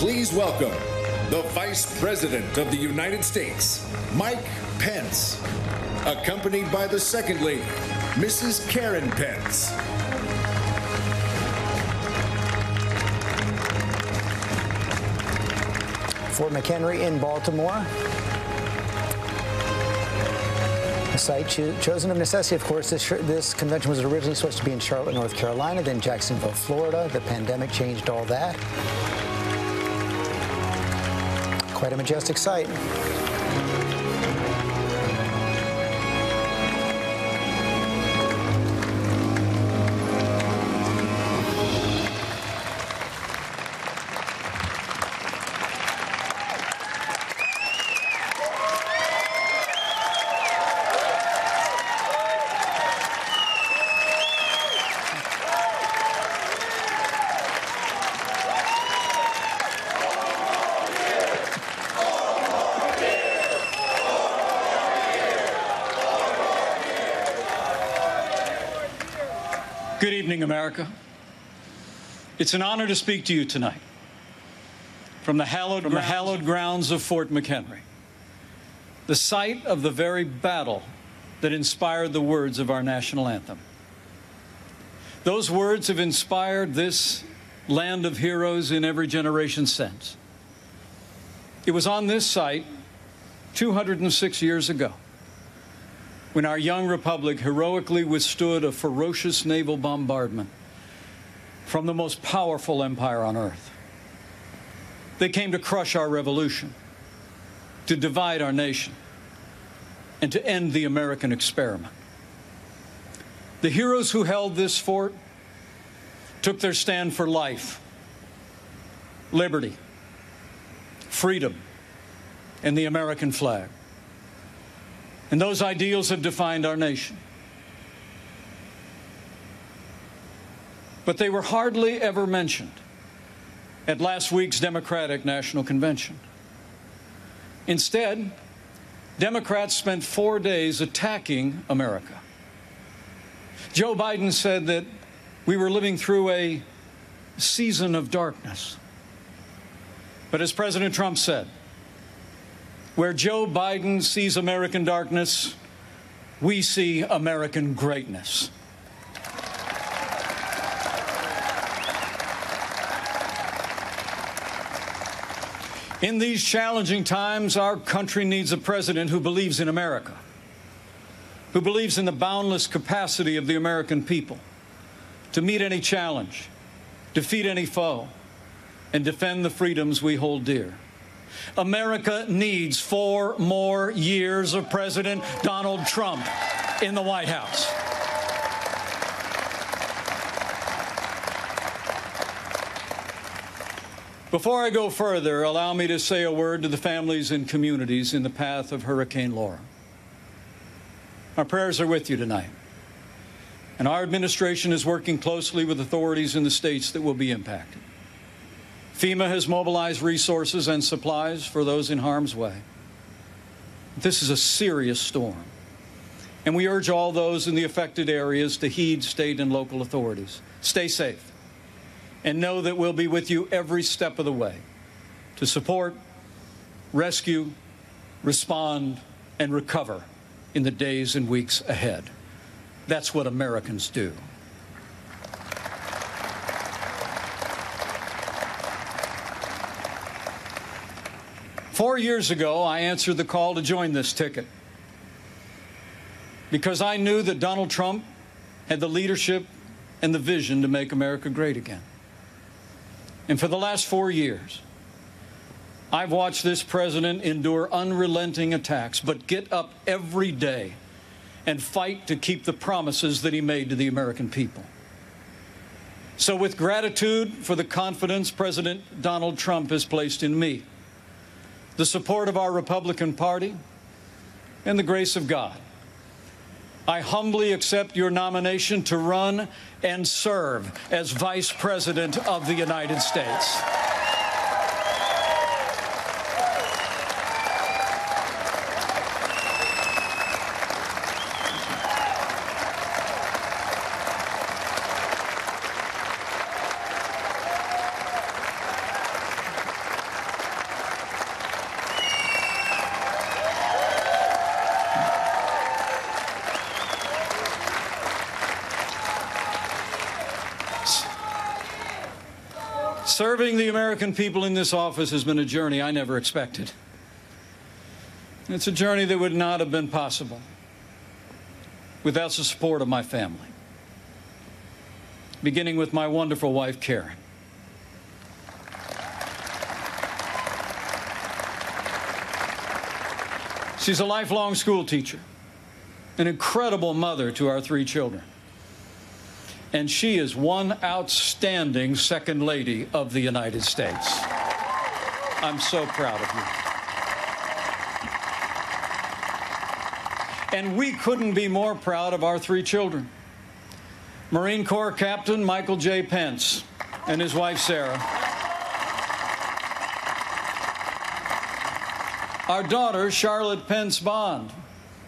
Please welcome the Vice President of the United States, Mike Pence, accompanied by the Second Lady, Mrs. Karen Pence. Fort McHenry in Baltimore. A site chosen of necessity, of course. This convention was originally supposed to be in Charlotte, North Carolina, then Jacksonville, Florida. The pandemic changed all that. Quite a majestic sight. Good evening, America. It's an honor to speak to you tonight from the hallowed grounds of Fort McHenry, the site of the very battle that inspired the words of our national anthem. Those words have inspired this land of heroes in every generation since. It was on this site 206 years ago when our young republic heroically withstood a ferocious naval bombardment from the most powerful empire on earth. They came to crush our revolution, to divide our nation, and to end the American experiment. The heroes who held this fort took their stand for life, liberty, freedom, and the American flag. And those ideals have defined our nation. But they were hardly ever mentioned at last week's Democratic National Convention. Instead, Democrats spent 4 days attacking America. Joe Biden said that we were living through a season of darkness. But as President Trump said, where Joe Biden sees American darkness, we see American greatness. In these challenging times, our country needs a president who believes in America, who believes in the boundless capacity of the American people to meet any challenge, defeat any foe, and defend the freedoms we hold dear. America needs 4 more years of President Donald Trump in the White House. Before I go further, allow me to say a word to the families and communities in the path of Hurricane Laura. Our prayers are with you tonight, and our administration is working closely with authorities in the states that will be impacted. FEMA has mobilized resources and supplies for those in harm's way. This is a serious storm, and we urge all those in the affected areas to heed state and local authorities. Stay safe, and know that we'll be with you every step of the way to support, rescue, respond, and recover in the days and weeks ahead. That's what Americans do. Four years ago, I answered the call to join this ticket because I knew that Donald Trump had the leadership and the vision to make America great again. And for the last 4 years, I've watched this president endure unrelenting attacks, but get up every day and fight to keep the promises that he made to the American people. So with gratitude for the confidence President Donald Trump has placed in me, the support of our Republican Party, and the grace of God, I humbly accept your nomination to run and serve as Vice President of the United States. Serving the American people in this office has been a journey I never expected. It's a journey that would not have been possible without the support of my family, beginning with my wonderful wife, Karen. She's a lifelong school teacher, an incredible mother to our 3 children. And she is one outstanding Second Lady of the United States. I'm so proud of you. And we couldn't be more proud of our 3 children. Marine Corps Captain Michael J. Pence and his wife, Sarah. Our daughter, Charlotte Pence Bond,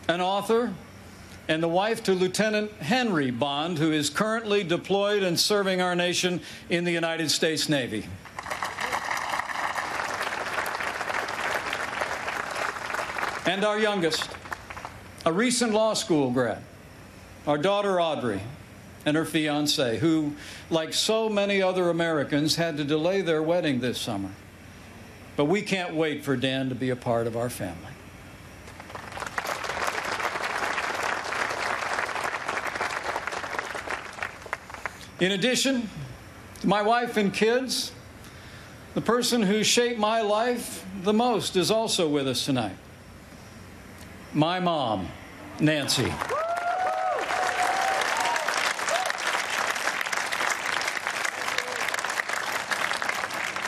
an author, and the wife to Lieutenant Henry Bond, who is currently deployed and serving our nation in the United States Navy. And our youngest, a recent law school grad, our daughter Audrey, and her fiancé, who, like so many other Americans, had to delay their wedding this summer. But we can't wait for Dan to be a part of our family. In addition to my wife and kids, the person who shaped my life the most is also with us tonight. My mom, Nancy.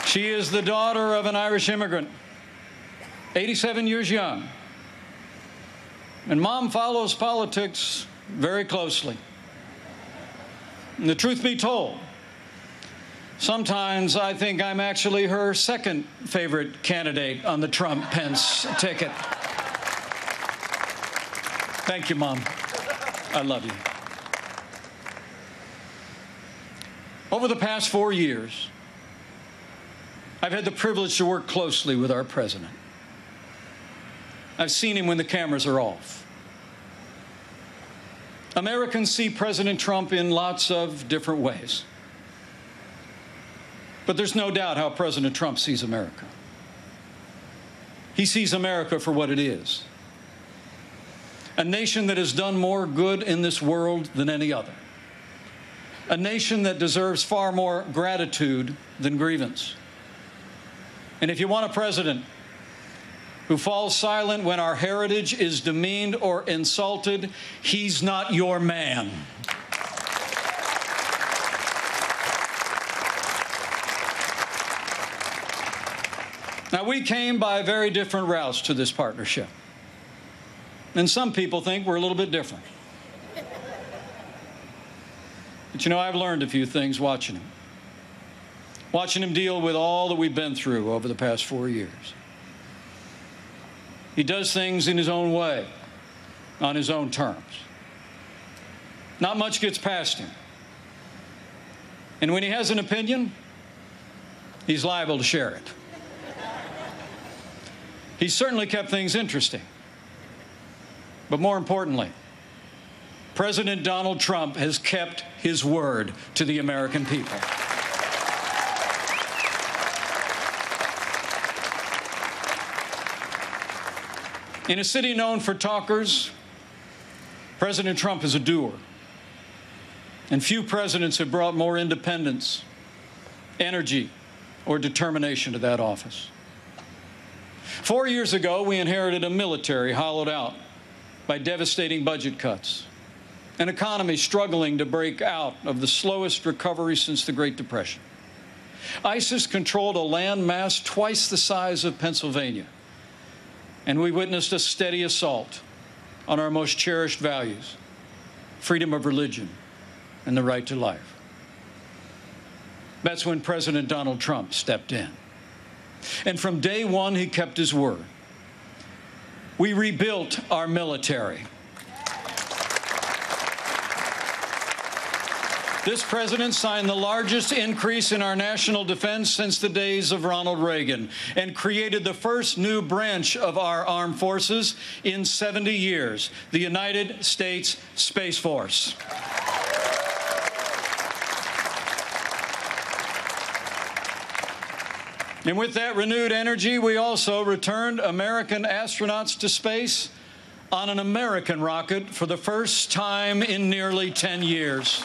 She is the daughter of an Irish immigrant, 87 years young. And Mom follows politics very closely. And the truth be told, sometimes I think I'm actually her second favorite candidate on the Trump-Pence ticket. Thank you, Mom. I love you. Over the past 4 years, I've had the privilege to work closely with our president. I've seen him when the cameras are off. Americans see President Trump in lots of different ways. But there's no doubt how President Trump sees America. He sees America for what it is. A nation that has done more good in this world than any other. A nation that deserves far more gratitude than grievance. And if you want a president who falls silent when our heritage is demeaned or insulted, he's not your man. Now, we came by very different routes to this partnership. And some people think we're a little bit different. But you know, I've learned a few things watching him. Watching him deal with all that we've been through over the past 4 years. He does things in his own way, on his own terms. Not much gets past him. And when he has an opinion, he's liable to share it. He's certainly kept things interesting. But more importantly, President Donald Trump has kept his word to the American people. In a city known for talkers, President Trump is a doer. And few presidents have brought more independence, energy, or determination to that office. 4 years ago, we inherited a military hollowed out by devastating budget cuts, an economy struggling to break out of the slowest recovery since the Great Depression. ISIS controlled a land mass twice the size of Pennsylvania. And we witnessed a steady assault on our most cherished values, freedom of religion and the right to life. That's when President Donald Trump stepped in. And from day one, he kept his word. We rebuilt our military. This president signed the largest increase in our national defense since the days of Ronald Reagan and created the first new branch of our armed forces in 70 years, the United States Space Force. And with that renewed energy, we also returned American astronauts to space on an American rocket for the first time in nearly 10 years.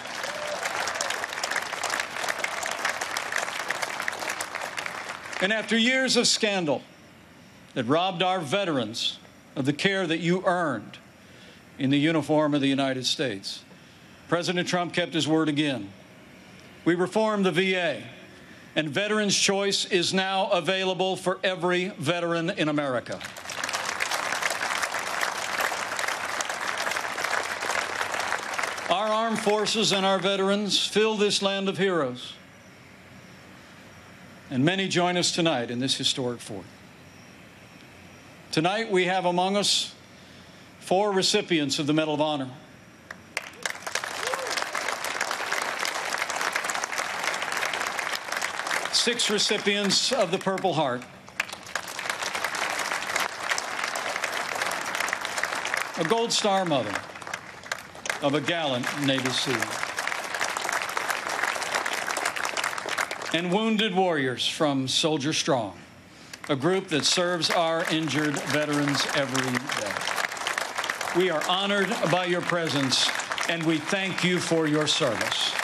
And after years of scandal that robbed our veterans of the care that you earned in the uniform of the United States, President Trump kept his word again. We reformed the VA, and Veterans Choice is now available for every veteran in America. Our armed forces and our veterans fill this land of heroes, and many join us tonight in this historic fort. Tonight, we have among us 4 recipients of the Medal of Honor. Six recipients of the Purple Heart. A Gold Star mother of a gallant Navy SEAL. And wounded warriors from Soldier Strong, a group that serves our injured veterans every day. We are honored by your presence, and we thank you for your service.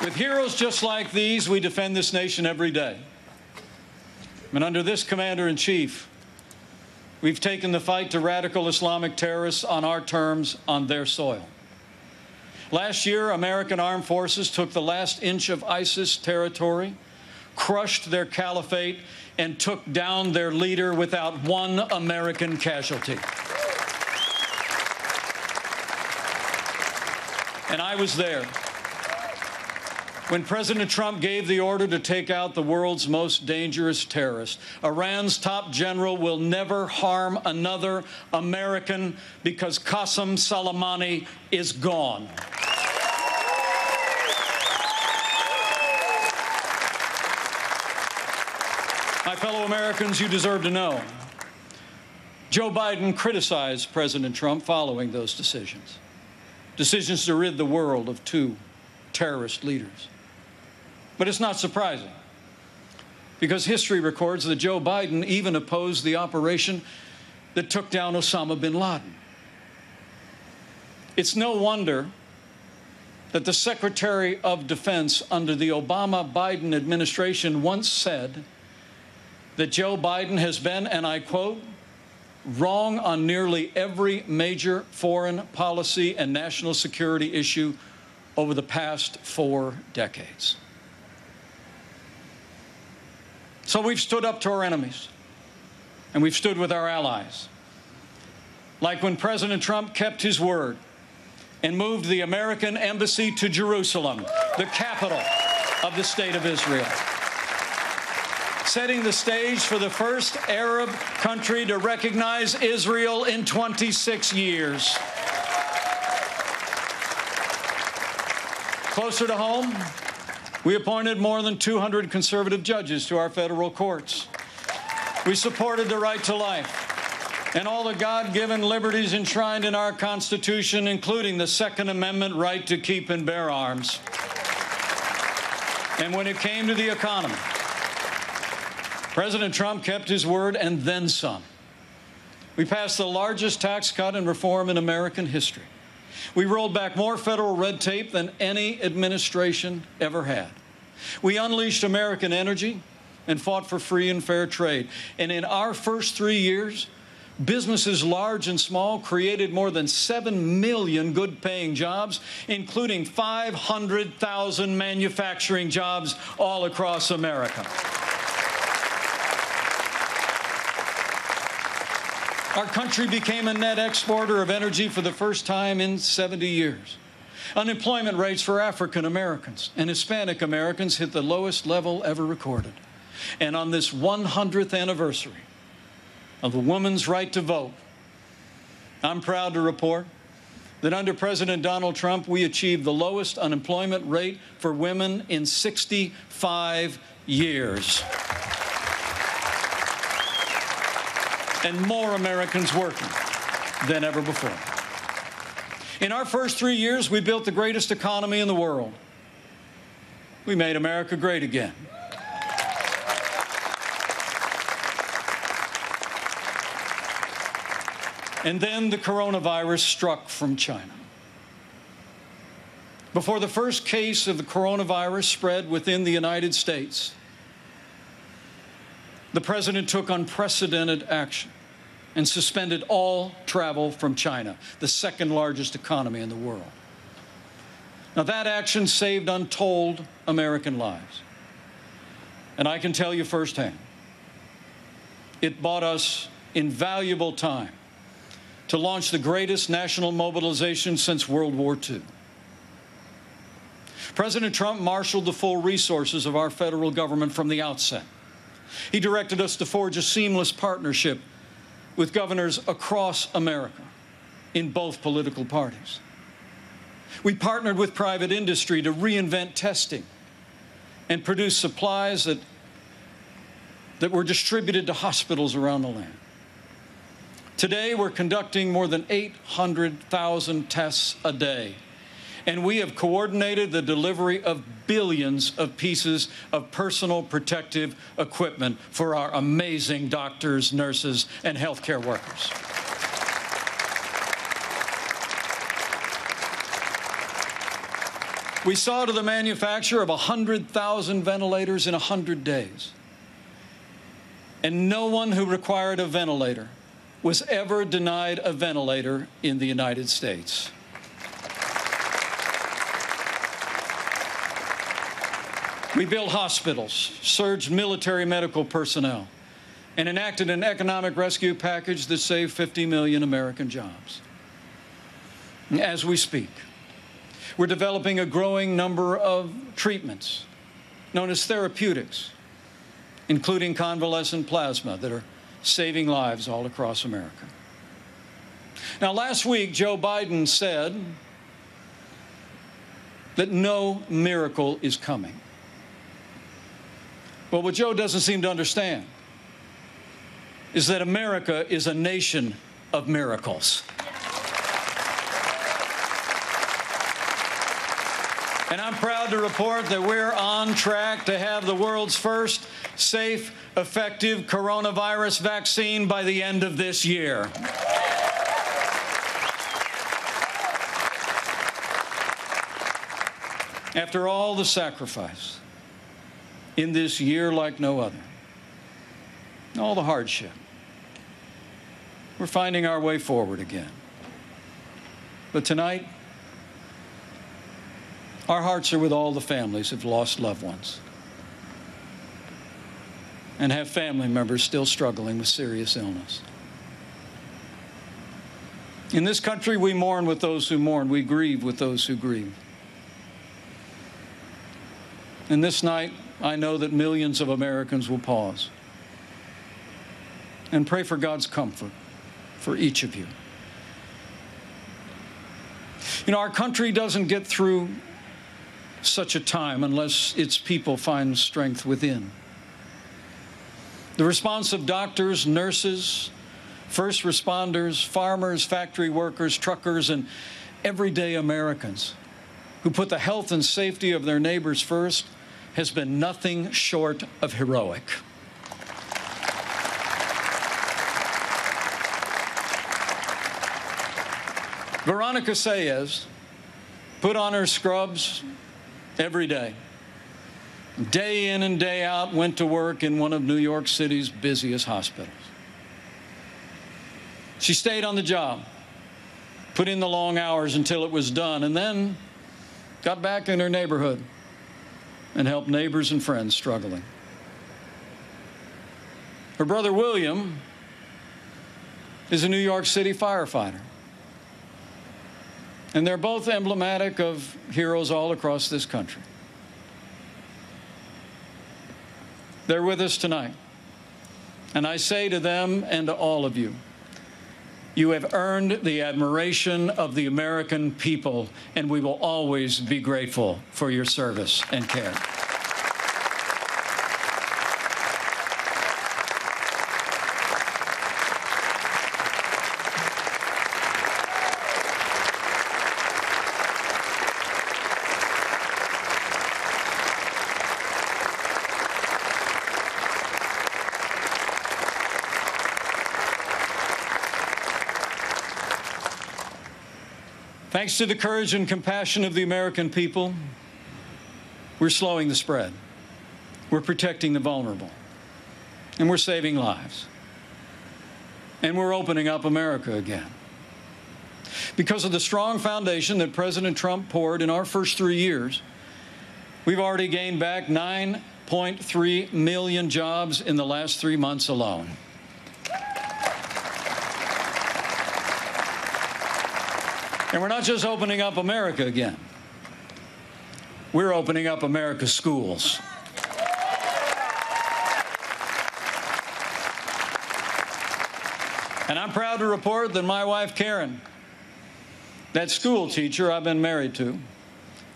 With heroes just like these, we defend this nation every day. And under this commander-in-chief, we've taken the fight to radical Islamic terrorists on our terms, on their soil. Last year, American armed forces took the last inch of ISIS territory, crushed their caliphate, and took down their leader without one American casualty. And I was there when President Trump gave the order to take out the world's most dangerous terrorist. Iran's top general will never harm another American because Qasem Soleimani is gone. My fellow Americans, you deserve to know. Joe Biden criticized President Trump following those decisions. Decisions to rid the world of 2 terrorist leaders. But it's not surprising, because history records that Joe Biden even opposed the operation that took down Osama bin Laden. It's no wonder that the Secretary of Defense under the Obama-Biden administration once said that Joe Biden has been, and I quote, wrong on nearly every major foreign policy and national security issue over the past 4 decades. So we've stood up to our enemies, and we've stood with our allies. Like when President Trump kept his word and moved the American embassy to Jerusalem, the capital of the State of Israel, setting the stage for the first Arab country to recognize Israel in 26 years. Closer to home, we appointed more than 200 conservative judges to our federal courts. We supported the right to life and all the God-given liberties enshrined in our Constitution, including the Second Amendment right to keep and bear arms. And when it came to the economy, President Trump kept his word and then some. We passed the largest tax cut and reform in American history. We rolled back more federal red tape than any administration ever had. We unleashed American energy and fought for free and fair trade. And in our first 3 years, businesses large and small created more than 7 million good-paying jobs, including 500,000 manufacturing jobs all across America. Our country became a net exporter of energy for the first time in 70 years. Unemployment rates for African Americans and Hispanic Americans hit the lowest level ever recorded. And on this 100th anniversary of the woman's right to vote, I'm proud to report that under President Donald Trump, we achieved the lowest unemployment rate for women in 65 years. And more Americans working than ever before. In our first 3 years, we built the greatest economy in the world. We made America great again. And then the coronavirus struck from China. Before the first case of the coronavirus spread within the United States, the President took unprecedented action and suspended all travel from China, the second largest economy in the world. Now, that action saved untold American lives. And I can tell you firsthand, it bought us invaluable time to launch the greatest national mobilization since World War II. President Trump marshaled the full resources of our federal government from the outset. He directed us to forge a seamless partnership with governors across America in both political parties. We partnered with private industry to reinvent testing and produce supplies that were distributed to hospitals around the land. Today, we're conducting more than 800,000 tests a day, and we have coordinated the delivery of billions of pieces of personal protective equipment for our amazing doctors, nurses, and healthcare workers. We saw to the manufacture of 100,000 ventilators in 100 days, and no one who required a ventilator was ever denied a ventilator in the United States. We built hospitals, surged military medical personnel, and enacted an economic rescue package that saved 50 million American jobs. As we speak, we're developing a growing number of treatments known as therapeutics, including convalescent plasma, that are saving lives all across America. Now, last week, Joe Biden said that no miracle is coming. But what Joe doesn't seem to understand is that America is a nation of miracles. And I'm proud to report that we're on track to have the world's first safe, effective coronavirus vaccine by the end of this year. After all the sacrifice in this year like no other, all the hardship, we're finding our way forward again. But tonight, our hearts are with all the families who've lost loved ones and have family members still struggling with serious illness. In this country, we mourn with those who mourn. We grieve with those who grieve. And this night, I know that millions of Americans will pause and pray for God's comfort for each of you. You know, our country doesn't get through such a time unless its people find strength within. The response of doctors, nurses, first responders, farmers, factory workers, truckers, and everyday Americans who put the health and safety of their neighbors first has been nothing short of heroic. Veronica Sayez put on her scrubs every day. Day in and day out, went to work in one of New York City's busiest hospitals. She stayed on the job, put in the long hours until it was done, and then got back in her neighborhood and helped neighbors and friends struggling. Her brother William is a New York City firefighter. And they're both emblematic of heroes all across this country. They're with us tonight. And I say to them and to all of you, You have earned the admiration of the American people, and we will always be grateful for your service and care. Thanks to the courage and compassion of the American people, we're slowing the spread. We're protecting the vulnerable. And we're saving lives. And we're opening up America again. Because of the strong foundation that President Trump poured in our first 3 years, we've already gained back 9.3 million jobs in the last 3 months alone. And we're not just opening up America again. We're opening up America's schools. And I'm proud to report that my wife, Karen, that school teacher I've been married to,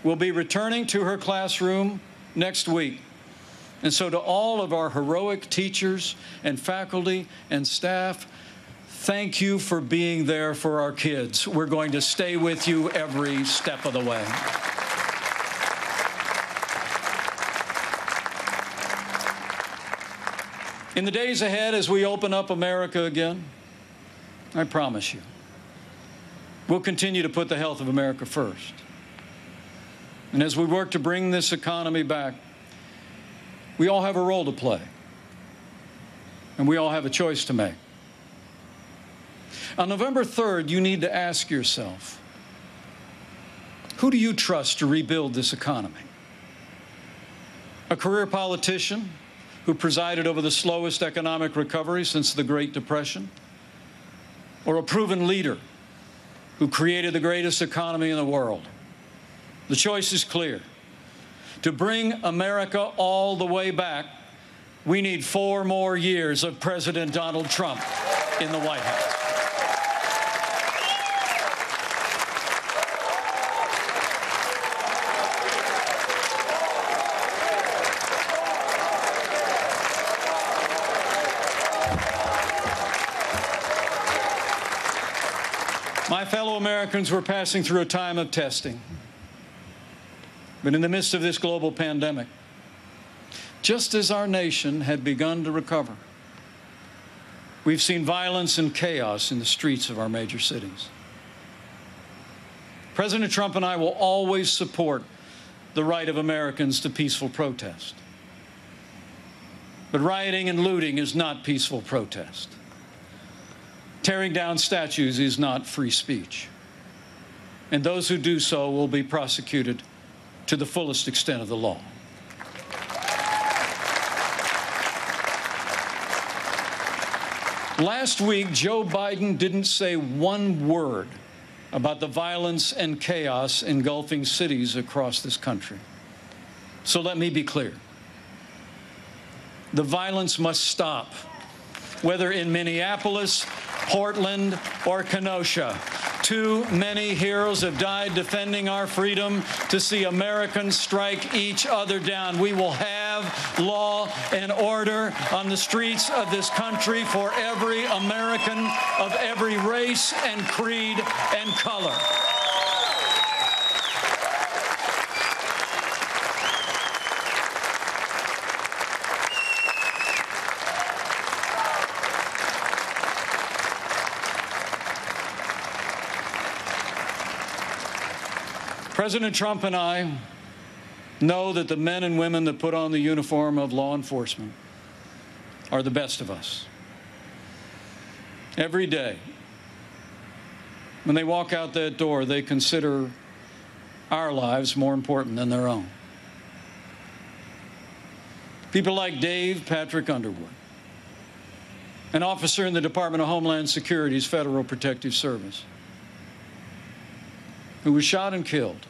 will be returning to her classroom next week. And so to all of our heroic teachers and faculty and staff, thank you for being there for our kids. We're going to stay with you every step of the way. In the days ahead, as we open up America again, I promise you, we'll continue to put the health of America first. And as we work to bring this economy back, we all have a role to play. And we all have a choice to make. On November 3rd, you need to ask yourself, who do you trust to rebuild this economy? A career politician who presided over the slowest economic recovery since the Great Depression? Or a proven leader who created the greatest economy in the world? The choice is clear. To bring America all the way back, we need 4 more years of President Donald Trump in the White House. My fellow Americans, we're passing through a time of testing. But in the midst of this global pandemic, just as our nation had begun to recover, we've seen violence and chaos in the streets of our major cities. President Trump and I will always support the right of Americans to peaceful protest. But rioting and looting is not peaceful protest. Tearing down statues is not free speech. And those who do so will be prosecuted to the fullest extent of the law. Last week, Joe Biden didn't say one word about the violence and chaos engulfing cities across this country. So let me be clear. The violence must stop, whether in Minneapolis, Portland, or Kenosha. Too many heroes have died defending our freedom to see Americans strike each other down. We will have law and order on the streets of this country for every American of every race and creed and color. President Trump and I know that the men and women that put on the uniform of law enforcement are the best of us. Every day, when they walk out that door, they consider our lives more important than their own. People like Dave Patrick Underwood, an officer in the Department of Homeland Security's Federal Protective Service, who was shot and killed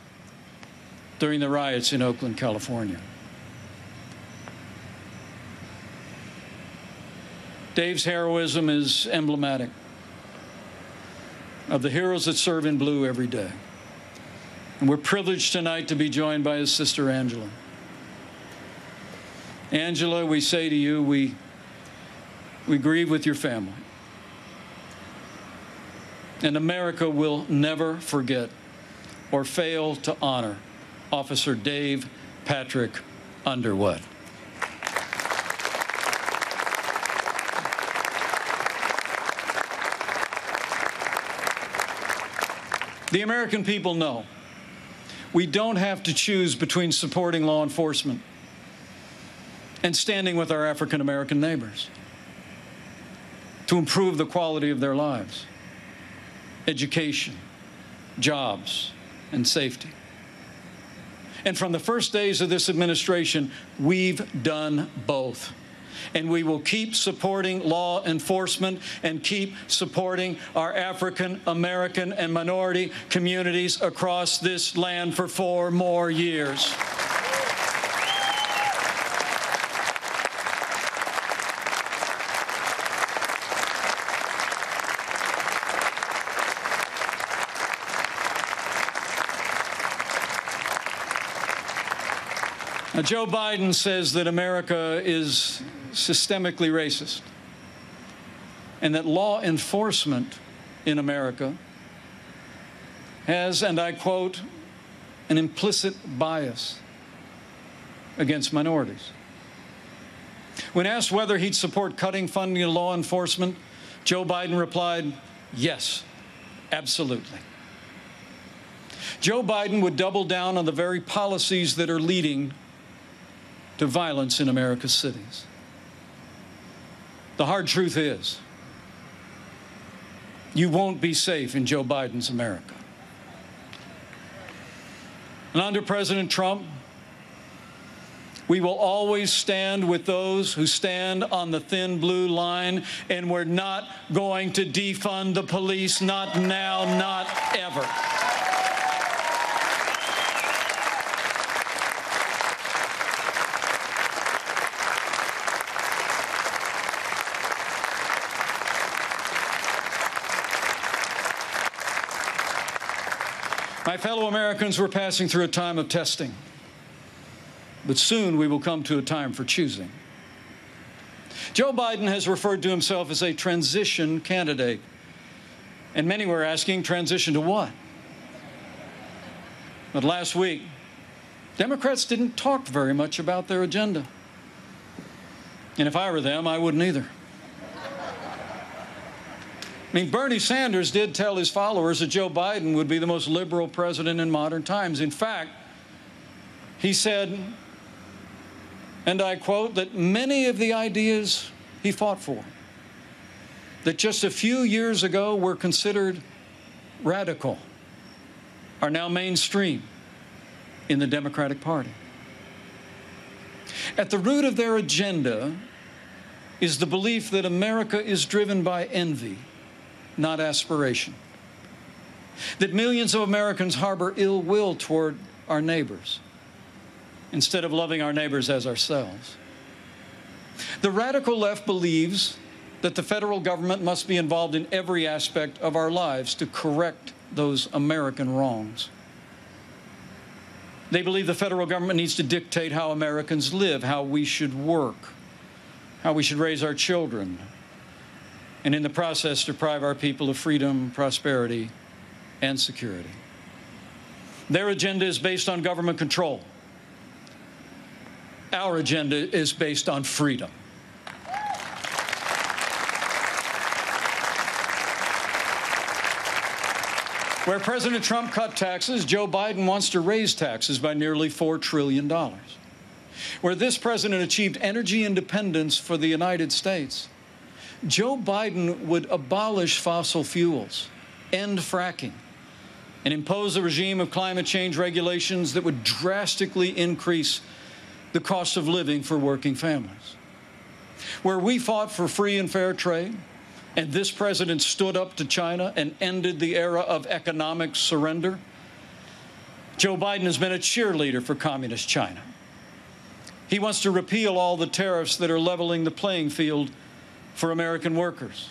during the riots in Oakland, California. Dave's heroism is emblematic. of the heroes that serve in blue every day. And we're privileged tonight to be joined by his sister, Angela. Angela, we say to you, we grieve with your family. And America will never forget or fail to honor Officer Dave Patrick Underwood. The American people know we don't have to choose between supporting law enforcement and standing with our African American neighbors to improve the quality of their lives, education, jobs, and safety. And from the first days of this administration, we've done both. And we will keep supporting law enforcement and keep supporting our African American and minority communities across this land for 4 more years. Now, Joe Biden says that America is systemically racist and that law enforcement in America has, and I quote, an implicit bias against minorities. When asked whether he'd support cutting funding to law enforcement, Joe Biden replied, yes, absolutely. Joe Biden would double down on the very policies that are leading to violence in America's cities. The hard truth is, you won't be safe in Joe Biden's America. And under President Trump, we will always stand with those who stand on the thin blue line, and we're not going to defund the police, not now, not ever. My fellow Americans, we're passing through a time of testing, but soon we will come to a time for choosing. Joe Biden has referred to himself as a transition candidate, and many were asking, transition to what? But last week, Democrats didn't talk very much about their agenda. And if I were them, I wouldn't either. I mean, Bernie Sanders did tell his followers that Joe Biden would be the most liberal president in modern times. In fact, he said, and I quote, that many of the ideas he fought for, that just a few years ago were considered radical, are now mainstream in the Democratic Party. At the root of their agenda is the belief that America is driven by envy, not aspiration. That millions of Americans harbor ill will toward our neighbors instead of loving our neighbors as ourselves. The radical left believes that the federal government must be involved in every aspect of our lives to correct those American wrongs. They believe the federal government needs to dictate how Americans live, how we should work, how we should raise our children, and in the process deprive our people of freedom, prosperity, and security. Their agenda is based on government control. Our agenda is based on freedom. Where President Trump cut taxes, Joe Biden wants to raise taxes by nearly $4 trillion. Where this president achieved energy independence for the United States, Joe Biden would abolish fossil fuels, end fracking, and impose a regime of climate change regulations that would drastically increase the cost of living for working families. Where we fought for free and fair trade, and this president stood up to China and ended the era of economic surrender, Joe Biden has been a cheerleader for communist China. He wants to repeal all the tariffs that are leveling the playing field for American workers.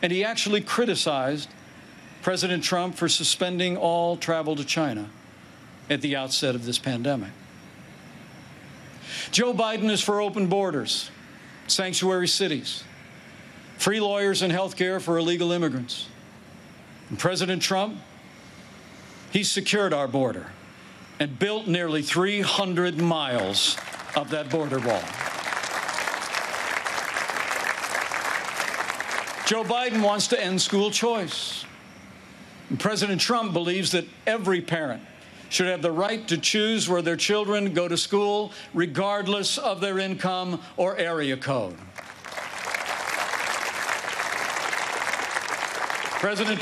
And he actually criticized President Trump for suspending all travel to China at the outset of this pandemic. Joe Biden is for open borders, sanctuary cities, free lawyers and health care for illegal immigrants. And President Trump, he secured our border and built nearly 300 miles of that border wall. Joe Biden wants to end school choice. And President Trump believes that every parent should have the right to choose where their children go to school, regardless of their income or area code. President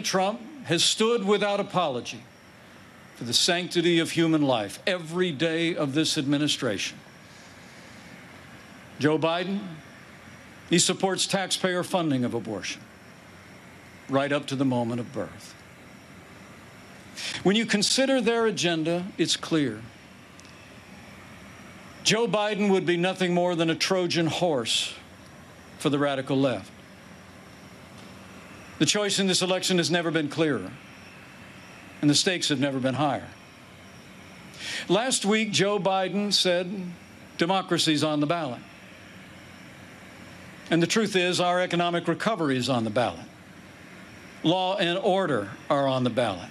Trump has stood without apology for the sanctity of human life every day of this administration. Joe Biden, he supports taxpayer funding of abortion right up to the moment of birth. When you consider their agenda, it's clear. Joe Biden would be nothing more than a Trojan horse for the radical left. The choice in this election has never been clearer, and the stakes have never been higher. Last week, Joe Biden said democracy's on the ballot. And the truth is, our economic recovery is on the ballot. Law and order are on the ballot.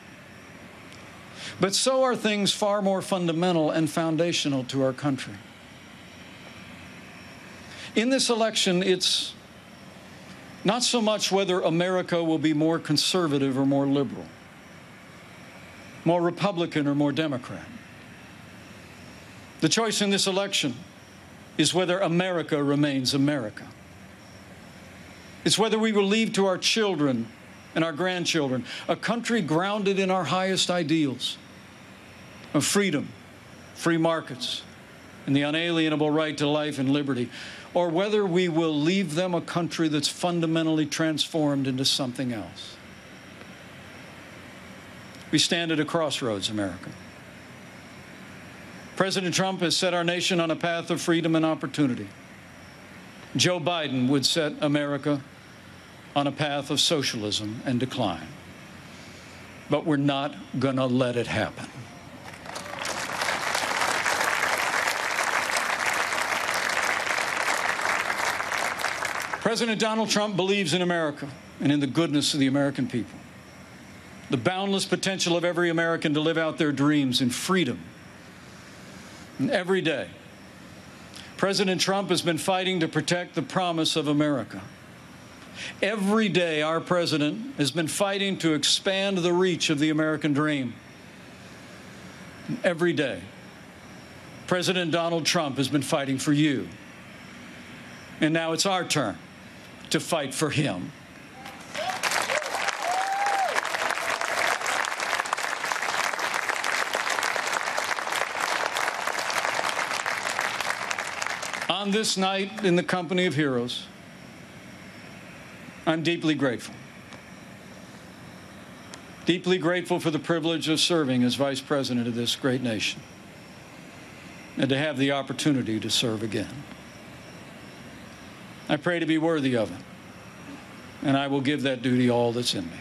But so are things far more fundamental and foundational to our country. In this election, it's not so much whether America will be more conservative or more liberal, more Republican or more Democrat. The choice in this election is whether America remains America. It's whether we will leave to our children and our grandchildren a country grounded in our highest ideals of freedom, free markets, and the unalienable right to life and liberty, or whether we will leave them a country that's fundamentally transformed into something else. We stand at a crossroads, America. President Trump has set our nation on a path of freedom and opportunity. Joe Biden would set America on a path of socialism and decline. But we're not going to let it happen. President Donald Trump believes in America and in the goodness of the American people, the boundless potential of every American to live out their dreams in freedom. And every day, President Trump has been fighting to protect the promise of America. Every day, our president has been fighting to expand the reach of the American dream. And every day, President Donald Trump has been fighting for you. And now it's our turn to fight for him. On this night, in the company of heroes, I'm deeply grateful. Deeply grateful for the privilege of serving as Vice President of this great nation and to have the opportunity to serve again. I pray to be worthy of it, and I will give that duty all that's in me.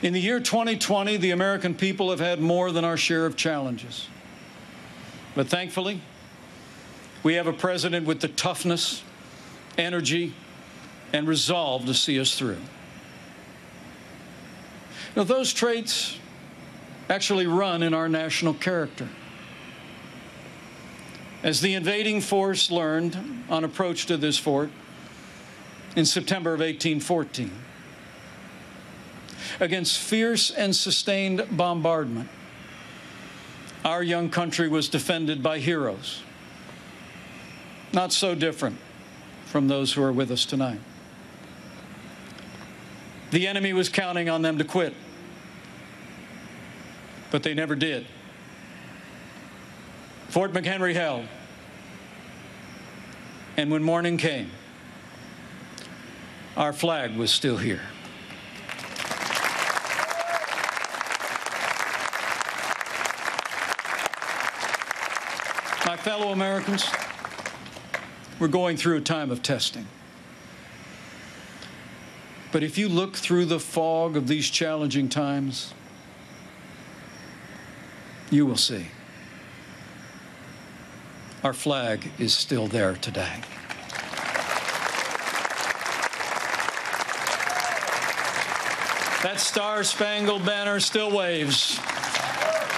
In the year 2020, the American people have had more than our share of challenges. But thankfully, we have a president with the toughness, energy, and resolve to see us through. Now, those traits actually run in our national character. As the invading force learned on approach to this fort in September of 1814, against fierce and sustained bombardment, our young country was defended by heroes, not so different from those who are with us tonight. The enemy was counting on them to quit, but they never did. Fort McHenry held, and when morning came, our flag was still here. My fellow Americans, we're going through a time of testing. But if you look through the fog of these challenging times, you will see our flag is still there today. That star-spangled banner still waves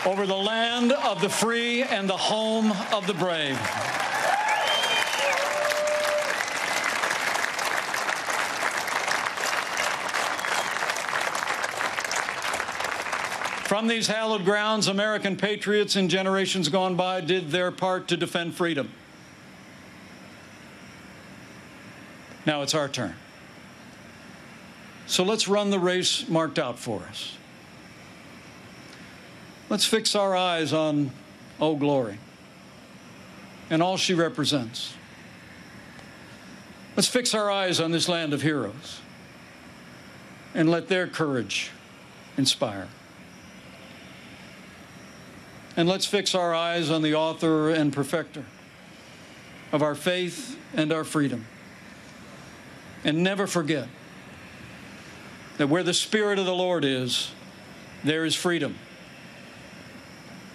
over the land of the free and the home of the brave. From these hallowed grounds, American patriots in generations gone by did their part to defend freedom. Now it's our turn. So let's run the race marked out for us. Let's fix our eyes on Old Glory and all she represents. Let's fix our eyes on this land of heroes and let their courage inspire. And let's fix our eyes on the author and perfecter of our faith and our freedom. And never forget that where the Spirit of the Lord is, there is freedom.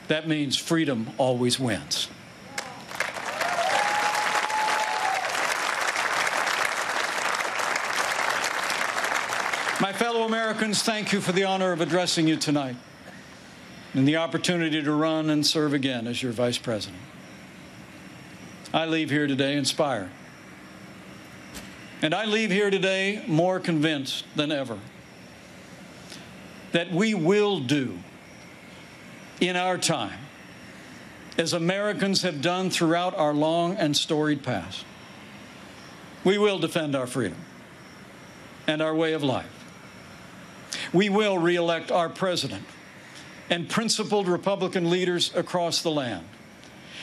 That means freedom always wins. My fellow Americans, thank you for the honor of addressing you tonight and the opportunity to run and serve again as your Vice President. I leave here today inspired. And I leave here today more convinced than ever that we will do in our time as Americans have done throughout our long and storied past. We will defend our freedom and our way of life. We will re-elect our president and principled Republican leaders across the land.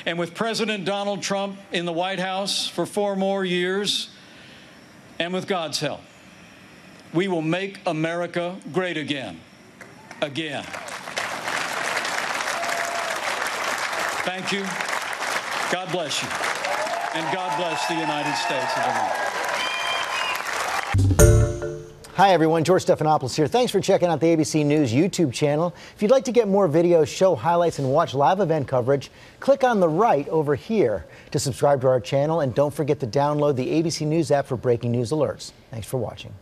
And with President Donald Trump in the White House for 4 more years, and with God's help, we will make America great again. Again. Thank you. God bless you. And God bless the United States of America. Hi, everyone. George Stephanopoulos here. Thanks for checking out the ABC News YouTube channel. If you'd like to get more videos, show highlights, and watch live event coverage, click on the right over here to subscribe to our channel. And don't forget to download the ABC News app for breaking news alerts. Thanks for watching.